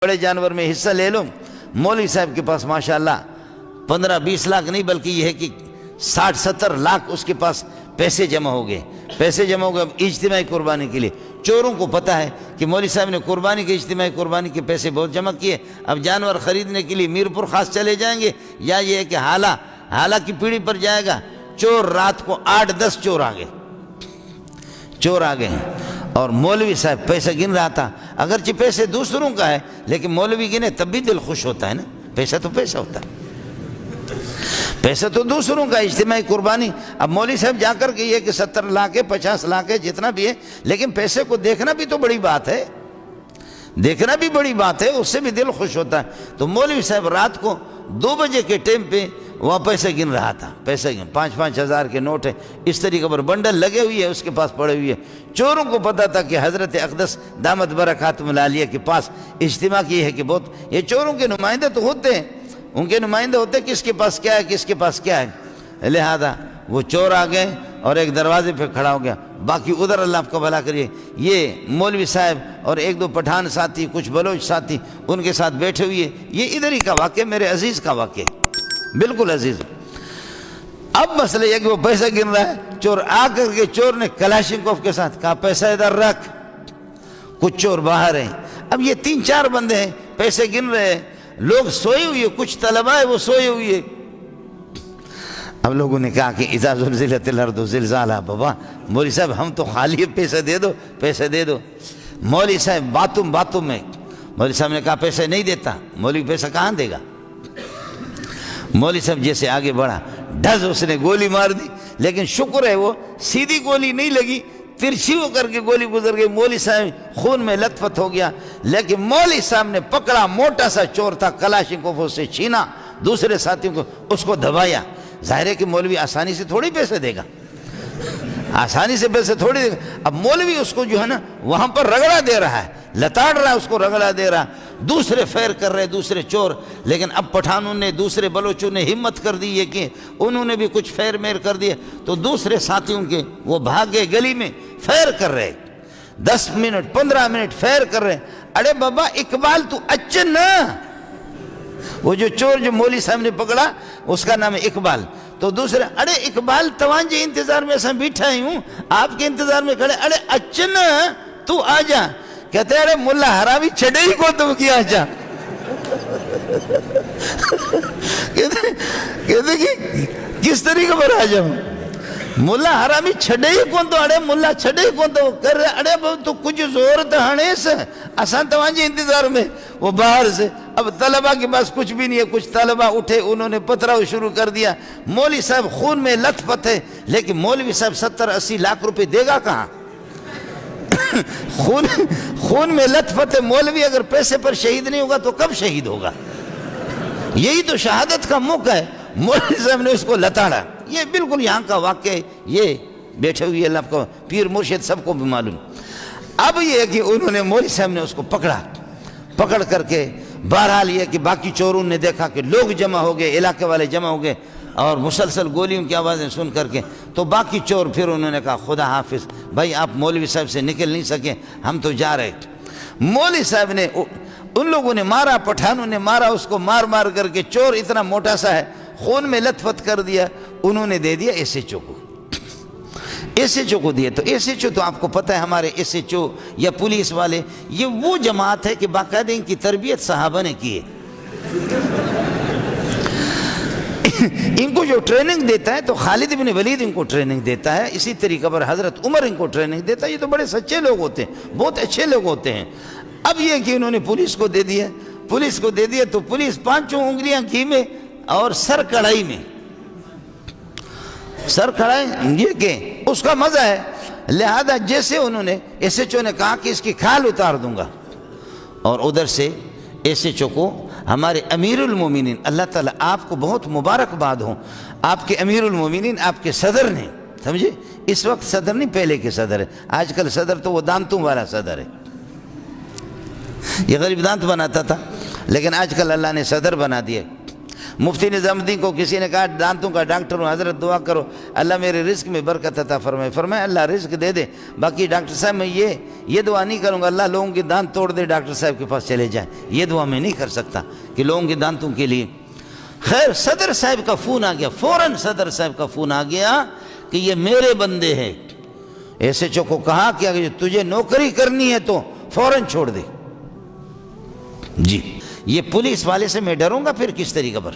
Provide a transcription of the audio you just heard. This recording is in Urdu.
بڑے جانور میں حصہ لے لوں۔ مولوی صاحب کے پاس ماشاءاللہ 15-20 لاکھ نہیں بلکہ یہ ہے کہ 60-70 لاکھ اس کے پاس پیسے جمع ہو گئے۔ پیسے جمع ہو گئے اجتماعی قربانی کے لیے۔ چوروں کو پتہ ہے کہ مولوی صاحب نے قربانی کے اجتماعی قربانی کے پیسے بہت جمع کیے، اب جانور خریدنے کے لیے میرپور خاص چلے جائیں گے، یا یہ ہے کہ حالہ کی پیڑھی پر جائے گا۔ چور رات کو 8-10 چور آ گئے ہیں، اور مولوی صاحب پیسہ گن رہا تھا۔ اگرچہ پیسے دوسروں کا ہے لیکن مولوی گنے تب بھی دل خوش ہوتا ہے نا، پیسہ تو پیسہ ہوتا ہے، پیسہ تو دوسروں کا اجتماعی قربانی۔ اب مولوی صاحب جا کر کے یہ کہ 70 لاکھ ہے 50 لاکھ ہے جتنا بھی ہے، لیکن پیسے کو دیکھنا بھی تو بڑی بات ہے، دیکھنا بھی بڑی بات ہے، اس سے بھی دل خوش ہوتا ہے۔ تو مولوی صاحب رات کو 2 بجے کے ٹائم پہ وہاں پیسے گن رہا تھا، پیسے گن 5-5 ہزار کے نوٹ ہیں اس طریقے پر بنڈل لگے ہوئی ہے اس کے پاس پڑے ہوئی ہے۔ چوروں کو پتا تھا کہ حضرت اقدس دامت برکاتہم العالیہ کے پاس اجتماع کی ہے کہ بہت، یہ چوروں کے نمائندے تو ہوتے ہیں، ان کے نمائندے ہوتے ہیں کس کے پاس کیا ہے کس کے پاس کیا ہے، لہذا وہ چور آ گئے اور ایک دروازے پہ کھڑا ہو گیا، باقی ادھر اللہ آپ کو بھلا کریے۔ یہ مولوی صاحب اور 1-2 پٹھان ساتھی، کچھ بلوچ ساتھی ان کے ساتھ بیٹھے ہوئے، یہ ادھر ہی کا واقعہ، میرے عزیز کا واقعہ، بالکل عزیز۔ اب مسئلہ یہ کہ وہ پیسہ گن رہا ہے، چور آ کر کے چور نے کلاشنکوف کے ساتھ کہا پیسہ ادھر رکھ، کچھ چور باہر ہیں۔ اب یہ 3-4 بندے ہیں پیسے گن رہے ہیں، لوگ سوئے ہوئے، کچھ طلبہ ہے وہ سوئے ہوئے۔ اب لوگوں نے کہا کہ اذا زلزلت الارض زلزالہا، بابا مولوی صاحب ہم تو خالی پیسہ دے دو، پیسے دے دو۔ مولوی صاحب باتوں میں مولوی صاحب نے کہا پیسے نہیں دیتا، مولوی پیسہ کہاں دے گا؟ مولوی صاحب جیسے آگے بڑھا ڈھز اس نے گولی مار دی، لیکن شکر ہے وہ سیدھی گولی نہیں لگی، ترچھی ہو کر کے گولی گزر گئی، مولوی صاحب خون میں لت پت ہو گیا۔ لیکن مولوی صاحب نے پکڑا، موٹا سا چور تھا، کلاشنکوف اس سے چھینا، دوسرے ساتھیوں کو اس کو دبایا۔ ظاہر ہے کہ مولوی آسانی سے تھوڑی پیسے دے گا، آسانی سے پیسے تھوڑی دے گا۔ اب مولوی اس کو جو ہے نا وہاں پر رگڑا دے رہا ہے، لتاڑ رہا ہے، اس کو رگڑا دے رہا ہے، دوسرے فیر کر رہے دوسرے چور۔ لیکن اب پٹھانوں نے، دوسرے بلوچوں نے ہمت کر دی ہے کہ انہوں نے بھی کچھ فیر میر کر دیے، تو دوسرے ساتھیوں کے وہ بھاگ گئے گلی میں، فیر کر رہے 10 منٹ 15 منٹ فیر کر رہے۔ ارے بابا اقبال تو اچھا نا، وہ جو چور جو مولوی صاحب نے پکڑا اس کا نام ہے اقبال، تو دوسرے ارے اقبال توانجے انتظار میں ایسا بیٹھا ہی ہوں، آپ کے انتظار میں کھڑے، ارے اچھا نا تو آ جا، کہتے ہیں ارے ملا حرامی چھڑے ہی کو تو کیا جا، کہتے کہ کس طریقے پر آ جاؤں، ملا حرامی چھڑے ہی کون تو، ارے ملا چھڑے ہی کون تو کر رہے، ارے تو کچھ زور تہانے سے آسان توانجے انتظار میں، وہ باہر سے۔ اب طلبہ کے پاس کچھ بھی نہیں ہے، کچھ طلبہ اٹھے، انہوں نے پتھراؤ شروع کر دیا۔ مولوی صاحب خون میں لت پت ہے، لیکن مولوی صاحب 70-80 لاکھ روپے دے گا کہاں؟ خون میں لت پت ہے، مولوی اگر پیسے پر شہید نہیں ہوگا تو کب شہید ہوگا؟ یہی تو شہادت کا موقع ہے۔ مولوی صاحب نے اس کو لتاڑا، یہ بالکل یہاں کا واقعہ ہے، یہ بیٹھے ہوئے اللہ کو پیر مرشد سب کو بھی معلوم۔ اب یہ ہے کہ انہوں نے مولوی صاحب نے اس کو پکڑ کر کے، بہرحال یہ کہ باقی چوروں نے دیکھا کہ لوگ جمع ہو گئے، علاقے والے جمع ہو گئے، اور مسلسل گولیوں کی آوازیں سن کر کے تو باقی چور پھر انہوں نے کہا خدا حافظ، بھائی آپ مولوی صاحب سے نکل نہیں سکے، ہم تو جا رہے۔ مولوی صاحب نے، ان لوگوں نے مارا، پٹھانوں نے مارا اس کو، مار کر کے، چور اتنا موٹا سا ہے، خون میں لت پت کر دیا، انہوں نے دے دیا ایس ایچ او کو، ایس ایچ او کو دیا۔ تو ایس ایچ او تو آپ کو پتہ ہے ہمارے ایس ایچ او یا پولیس والے، یہ وہ جماعت ہے کہ باقاعدہ ان کی تربیت صحابہ نے کی ہے۔ ان کو جو ٹریننگ دیتا ہے تو خالد بن ولید ان کو ٹریننگ دیتا ہے، اسی طریقے پر حضرت عمر ان کو ٹریننگ دیتا ہے۔ یہ تو بڑے سچے لوگ ہوتے ہیں، بہت اچھے لوگ ہوتے ہیں۔ اب یہ کہ انہوں نے پولیس کو دے دیا، پولیس کو دے دیا تو پولیس 5 انگلیاں گھی میں اور سر کڑھائی میں، سر کڑھائی، یہ کہ اس کا مزہ ہے۔ لہذا جیسے انہوں نے، ایس ایچ او نے کہا کہ اس کی کھال اتار دوں گا، اور ادھر سے ایس ایچ او کو ہمارے امیر المومنین، اللہ تعالیٰ آپ کو بہت مبارکباد ہوں، آپ کے امیر المومنین، آپ کے صدر نے، سمجھے، اس وقت صدر نہیں، پہلے کے صدر ہے، آج کل صدر تو وہ دانتوں والا صدر ہے، یہ غریب دانت بناتا تھا، لیکن آج کل اللہ نے صدر بنا دیا۔ مفتی نظام الدین کو کسی نے کہا دانتوں کا ڈاکٹر ہوں، حضرت دعا کرو اللہ میرے رزق میں برکت عطا فرمائے. فرمایا اللہ رزق دے دے، باقی ڈاکٹر صاحب میں یہ دعا نہیں کروں گا اللہ لوگوں کے دانت توڑ دے ڈاکٹر صاحب کے پاس چلے جائیں. یہ دعا میں نہیں کر سکتا کہ لوگوں کے دانتوں کے لیے. خیر صدر صاحب کا فون آ گیا، فوراً صدر صاحب کا فون آ گیا کہ یہ میرے بندے ہیں. ایس ایچ او کو کہا کہ اگر تجھے نوکری کرنی ہے تو فوراً چھوڑ دے. جی یہ پولیس والے سے میں ڈروں گا پھر کس طریقے پر؟